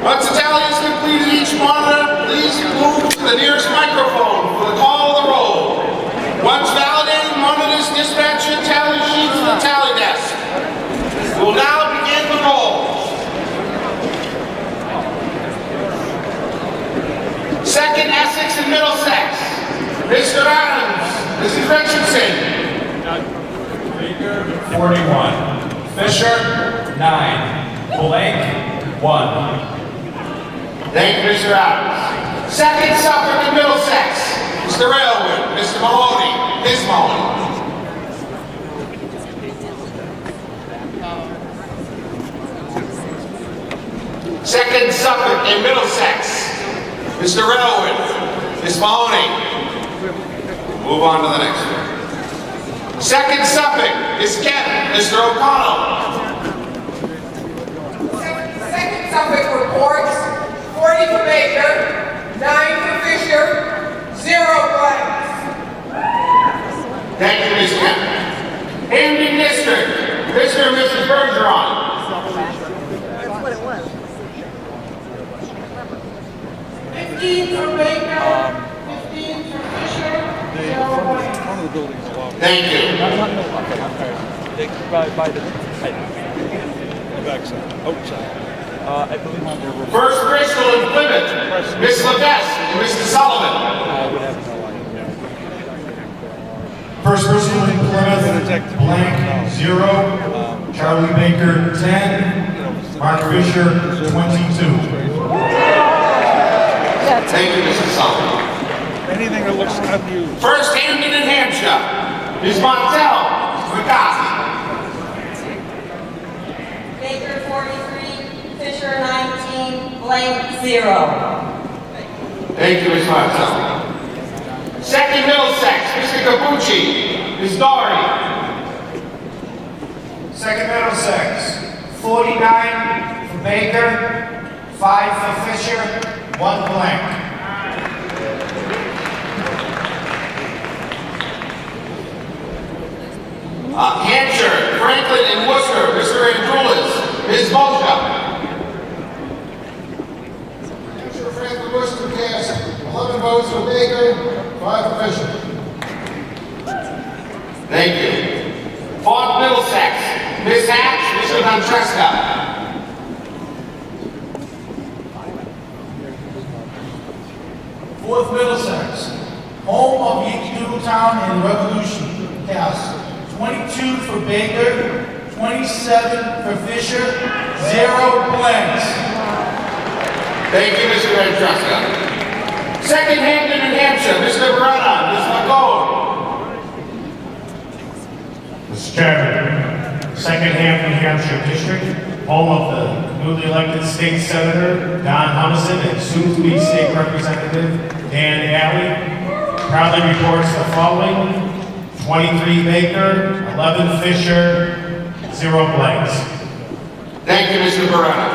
Once the tally is completed, each monitor, please move to the nearest microphone for the call of the roll. Once validated, monitors dispatch your tally sheets to the tally desk. We will now begin the roll. Second, Essex and Middlesex. Mr. Adams, Mrs. Richardson. Baker, 41. Fisher, 9. Blank, 1. Thank you, Mr. Adams. Second, Suffolk and Middlesex. Mr. Railwood, Mr. Mahoney, Ms. Mahoney. Second, Suffolk and Middlesex. Mr. Railwood, Ms. Mahoney. Move on to the next one. Second, Suffolk, Ms. Kemp, Mr. O'Connell. Second Suffolk reports 40 for Baker, 9 for Fisher, 0 blanks. Thank you, Ms. Kemp. Hamden District, Mr. and Mrs. Bergeron. That's what it was. 15 for Baker, 15 for Fisher, 0 blanks. One of the buildings along. Thank you. By the backside, outside. I believe on their First, Bristol and Plymouth, Ms. Levesque and Mr. Sullivan. I would have no idea. First Bristol in Plymouth, blank, 0. Charlie Baker, 10. Mark Fisher, 22. Thank you, Mr. Sullivan. Anything that looks unusual. First, Hamden and Hampshire, Ms. Montel, McCarthy. Baker 43, Fisher 19, blank 0. Thank you, Ms. Montel. Second, Middlesex, Mr. Capucci, Ms. Doherty. Second Middlesex, 49 for Baker, 5 for Fisher, 1 blank. Hampshire, Franklin, and Worcester, Mr. Andrulis, Ms. Bolsha. Hampshire, Franklin, Worcester cast 11 votes for Baker, 5 for Fisher. Thank you. Fourth, Middlesex, Ms. Hatch, Mr. Ventresca. Fourth Middlesex, home of Yankee Doodle Town and Revolution, cast 22 for Baker, 27 for Fisher, 0 blanks. Thank you, Mr. Ventresca. Second, Hamden and Hampshire, Mr. Verona, Ms. McGowan. Mr. Chairman, Second Hampton, Hampshire District, home of the newly elected state senator Don Humison and soon-to-be state representative Dan Alley, proudly reports the following: 23 Baker, 11 Fisher, 0 blanks. Thank you, Mr. Verona.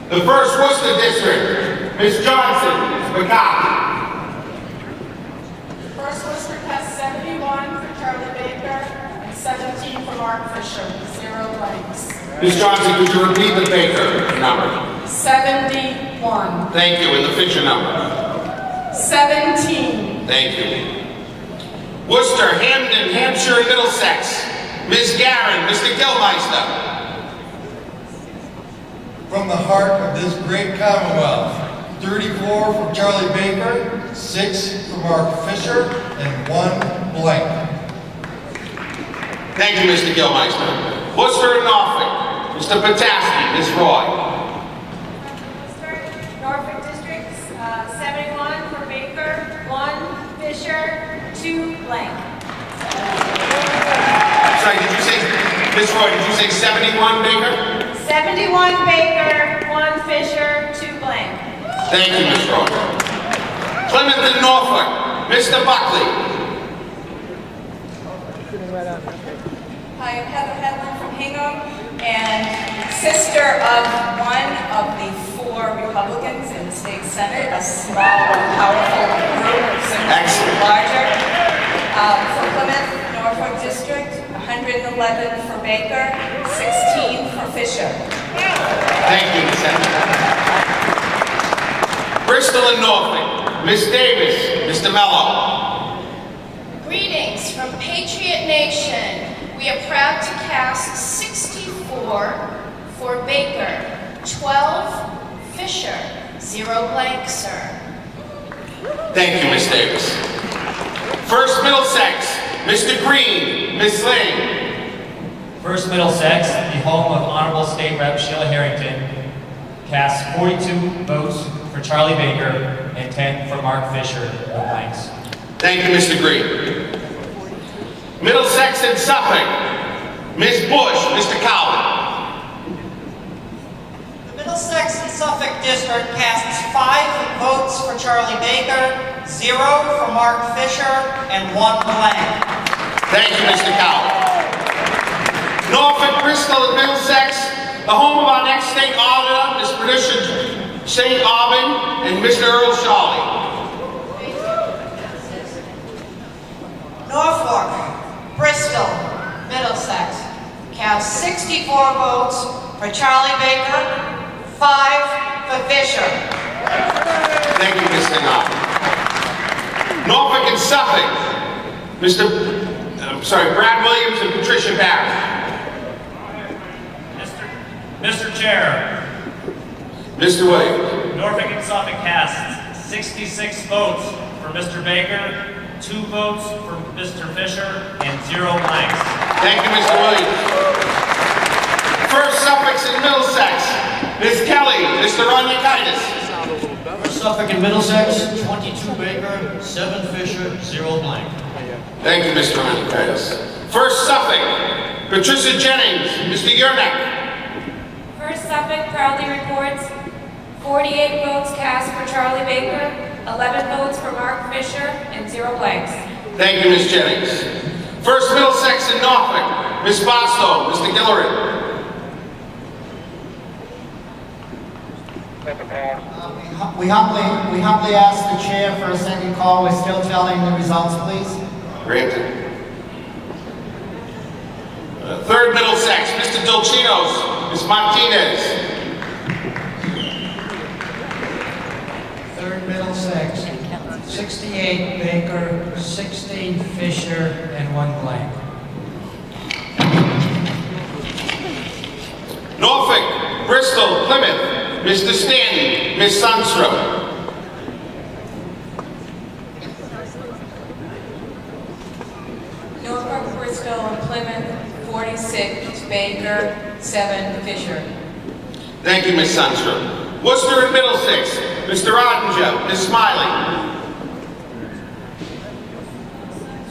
The first Worcester District, Ms. Johnson, Ms. McCarthy. First Worcester has 71 for Charlie Baker and 17 for Mark Fisher, 0 blanks. Ms. Johnson, could you repeat the Baker number? 71. Thank you, and the Fisher number? 17. Thank you. Worcester, Hamden, Hampshire, and Middlesex, Ms. Guerin, Mr. Gilmeister. From the heart of this great Commonwealth, 34 for Charlie Baker, 6 for Mark Fisher, and 1 blank. Thank you, Mr. Gilmeister. Worcester and Norfolk, Mr. Pataski, Ms. Roy. Norfolk districts, 71 for Baker, 1 Fisher, 2 blank. Sorry, did you say, Ms. Roy, did you say 71, Baker? 71 Baker, 1 Fisher, 2 blank. Thank you, Ms. Roy. Plymouth and Norfolk, Mr. Buckley. Hi, I'm Heather Hedlund from Hingham, and sister of one of the 4 Republicans in the state Senate, a small, powerful group, significantly larger. For Plymouth, Norfolk District, 111 for Baker, 16 for Fisher. Thank you, Ms. Senator. Bristol and Norfolk, Ms. Davis, Mr. Mello. Greetings from Patriot Nation. We are proud to cast 64 for Baker, 12 Fisher, 0 blank, sir. Thank you, Ms. Davis. First Middlesex, Mr. Green, Ms. Ling. First Middlesex, the home of Honorable State Rep Sheila Harrington, casts 42 votes for Charlie Baker and 10 for Mark Fisher, no blanks. Thank you, Mr. Green. Middlesex and Suffolk, Ms. Bush, Mr. Cowley. The Middlesex and Suffolk District casts 5 votes for Charlie Baker, 0 for Mark Fisher, and 1 blank. Thank you, Mr. Cowley. Norfolk, Bristol, and Middlesex, the home of our next state auditor, Ms. Patricia St. Aubin, and Mr. Earl Shawley. Norfolk, Bristol, Middlesex cast 64 votes for Charlie Baker, 5 for Fisher. Thank you, Ms. St. Aubin. Norfolk and Suffolk, Brad Williams and Patricia Barrett. Mr. Chair, Mr. Williams. Norfolk and Suffolk casts 66 votes for Mr. Baker, 2 votes for Mr. Fisher, and 0 blanks. Thank you, Mr. Williams. First Suffolk and Middlesex, Ms. Kelly, Mr. Ronyakitis. First Suffolk and Middlesex, 22 Baker, 7 Fisher, 0 blank. Thank you, Mr. Ronyakitis. First Suffolk, Patricia Jennings, Mr. Yernak. First Suffolk proudly reports 48 votes cast for Charlie Baker, 11 votes for Mark Fisher, and 0 blanks. Thank you, Ms. Jennings. First Middlesex and Norfolk, Ms. Basto, Mr. Guillory. We humbly ask the chair for a second call. We're still telling the results, please. Granted. Third Middlesex, Mr. Dolcinos, Ms. Martinez. Third Middlesex, 68 Baker, 16 Fisher, and 1 blank. Norfolk, Bristol, Plymouth, Mr. Stanton, Ms. Sundstrom. Norfolk, Bristol, and Plymouth, 46 Baker, 7 Fisher. Thank you, Ms. Sundstrom. Worcester and Middlesex, Mr. Ottinger, Ms. Smiley.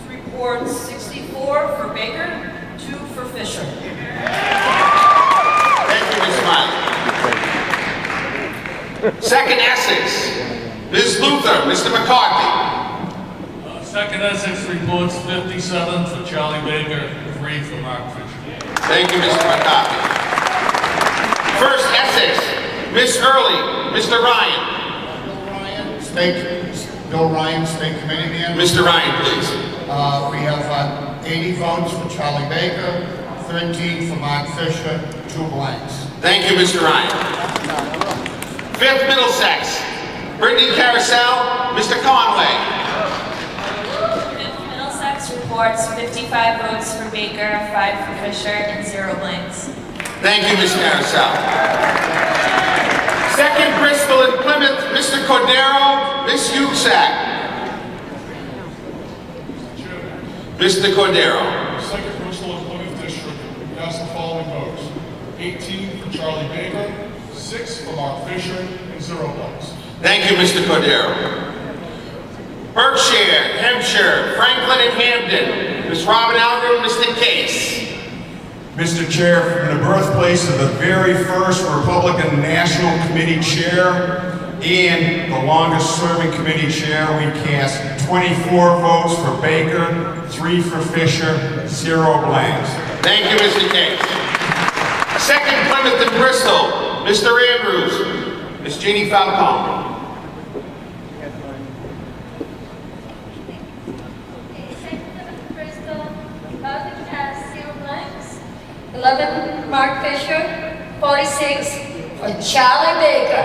Reports 64 for Baker, 2 for Fisher. Thank you, Ms. Smiley. Second Essex, Ms. Luther, Mr. McCarthy. Second Essex reports 57 for Charlie Baker, 3 for Mark Fisher. Thank you, Mr. McCarthy. First Essex, Ms. Early, Mr. Ryan. Bill Ryan, State Committee Man. Mr. Ryan, please. We have 80 votes for Charlie Baker, 13 for Mark Fisher, 2 blanks. Thank you, Mr. Ryan. Fifth Middlesex, Brittany Carousel, Mr. Conway. Fifth Middlesex reports 55 votes for Baker, 5 for Fisher, and 0 blanks. Thank you, Ms. Carousel. Second Bristol and Plymouth, Mr. Cordero, Ms. Yuxak. Mr. Cordero. Second Bristol and Plymouth District cast the following votes: 18 for Charlie Baker, 6 for Mark Fisher, and 0 blanks. Thank you, Mr. Cordero. Berkshire, Hampshire, Franklin and Hampden, Ms. Robin Algram, Mr. Case. Mr. Chair, from the birthplace of the very first Republican National Committee Chair and the longest serving committee chair, we cast 24 votes for Baker, 3 for Fisher, 0 blanks. Thank you, Mr. Case. Second Plymouth and Bristol, Mr. Andrews, Ms. Jeannie Falcone. Bristol, Norfolk cast 0 blanks, 11 Mark Fisher, 46 for Charlie Baker.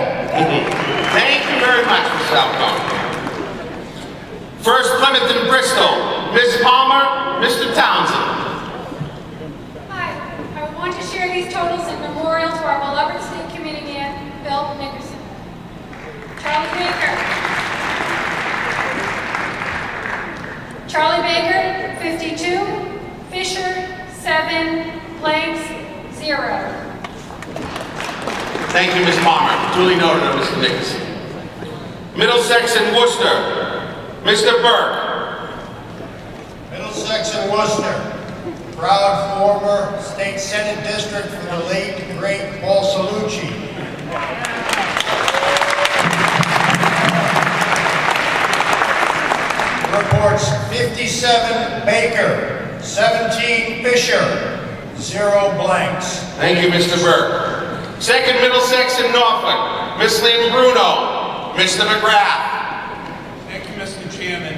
Thank you very much, Ms. Alcone. First Plymouth and Bristol, Ms. Palmer, Mr. Townsend. Hi, I want to share these totals in memorial to our beloved state committee man, Bill Nickerson. Charlie Baker. Charlie Baker, 52. Fisher, 7. Blanks, 0. Thank you, Ms. Palmer. Duly noted of Mr. Nickerson. Middlesex and Worcester, Mr. Burke. Middlesex and Worcester, proud former state senate district for the late, great Paul Salucci. Reports 57 Baker, 17 Fisher, 0 blanks. Thank you, Mr. Burke. Second Middlesex and Norfolk, Ms. Lynn Bruno, Mr. McGrath. Thank you, Mr. Chairman.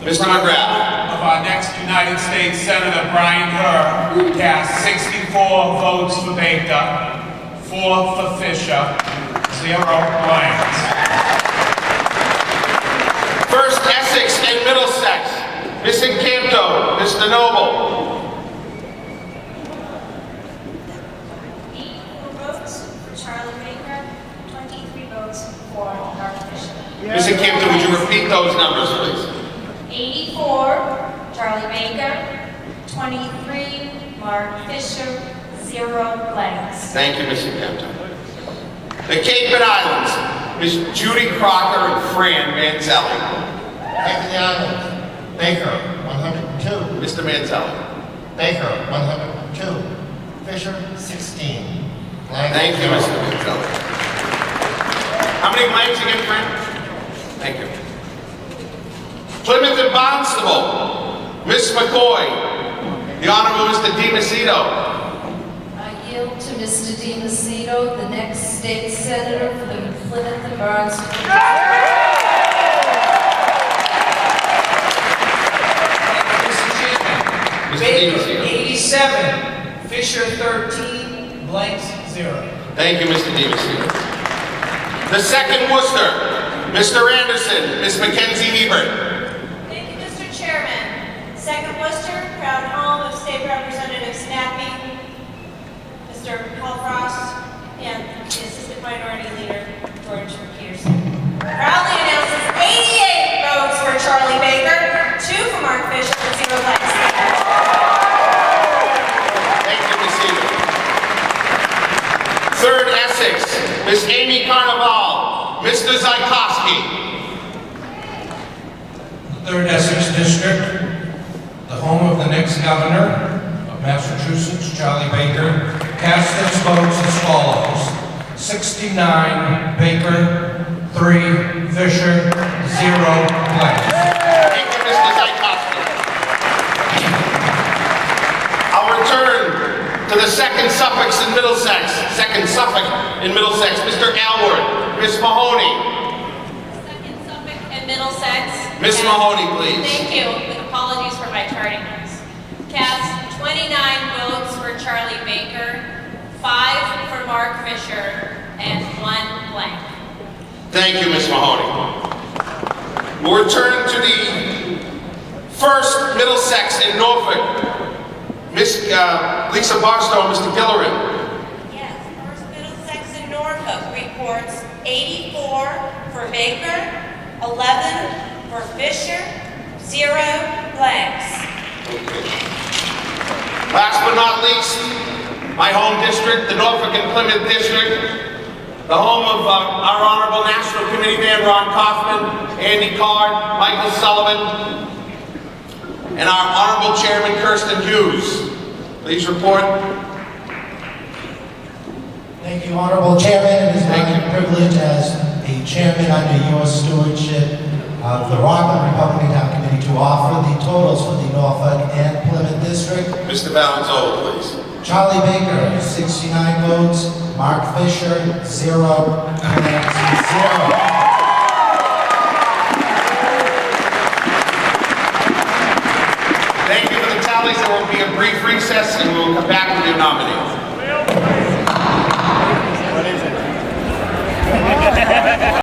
Mr. McGrath. Of our next United States Senator Brian Herr cast 64 votes for Baker, 4 for Fisher, 0 blanks. First Essex and Middlesex, Ms. Encanto, Mr. Noble. 84 votes for Charlie Baker, 23 votes for Mark Fisher. Ms. Encanto, would you repeat those numbers, please? 84, Charlie Baker, 23, Mark Fisher, 0 blanks. Thank you, Ms. Encanto. The Cape and Islands, Ms. Judy Crocker and Fran Manzelli. Cape and Islands, Baker, 102. Mr. Manzelli. Baker, 102. Fisher, 16. Blank. Thank you, Mr. Manzelli. How many blanks again, Fran? Thank you. Plymouth and Barnstable, Ms. McCoy, the Honorable Mr. DiMacedo. I yield to Mr. DiMacedo, the next state senator for the Plymouth and Barnstable. Baker, 87. Fisher, 13. Blanks, 0. Thank you, Mr. DiMacedo. The second Worcester, Mr. Anderson, Ms. Mackenzie Hebert. Thank you, Mr. Chairman. Second Worcester, proud home of State Representative Snappy, Mr. Halfrost, and the Assistant Minority Leader, George Peterson. Proudly announces 88 votes for Charlie Baker, 2 for Mark Fisher, and 0 blanks. Thank you, Ms. Hebert. Third Essex, Ms. Amy Carnival, Mr. Zajkowski. Third Essex District, the home of the next governor of Massachusetts, Charlie Baker, cast its votes as follows. 69 Baker, 3 Fisher, 0 blanks. Thank you, Mr. Zajkowski. I'll return to the second Suffolk in Middlesex, Mr. Alward, Ms. Mahoney. Second Suffolk and Middlesex. Ms. Mahoney, please. Thank you, with apologies for my tardiness. Cast 29 votes for Charlie Baker, 5 for Mark Fisher, and 1 blank. Thank you, Ms. Mahoney. We'll return to the first Middlesex in Norfolk. Miss Lisa Barstow, Mr. Gillerin. Yes, first Middlesex and Norfolk reports 84 for Baker, 11 for Fisher, 0 blanks. Last but not least, my home district, the Norfolk and Plymouth District, the home of our Honorable National Committee Man Ron Kaufman, Andy Card, Michael Sullivan, and our Honorable Chairman Kirsten Hughes. Please report. Thank you, Honorable Chairman. It is my privilege as the chairman under your stewardship of the Rockland Republican Town Committee to offer the totals for the Norfolk and Plymouth District. Mr. Valenzola, please. Charlie Baker, 69 votes. Mark Fisher, 0. Blanks, 0. Thank you for the tallies. There will be a brief recess and we'll come back with your nominee.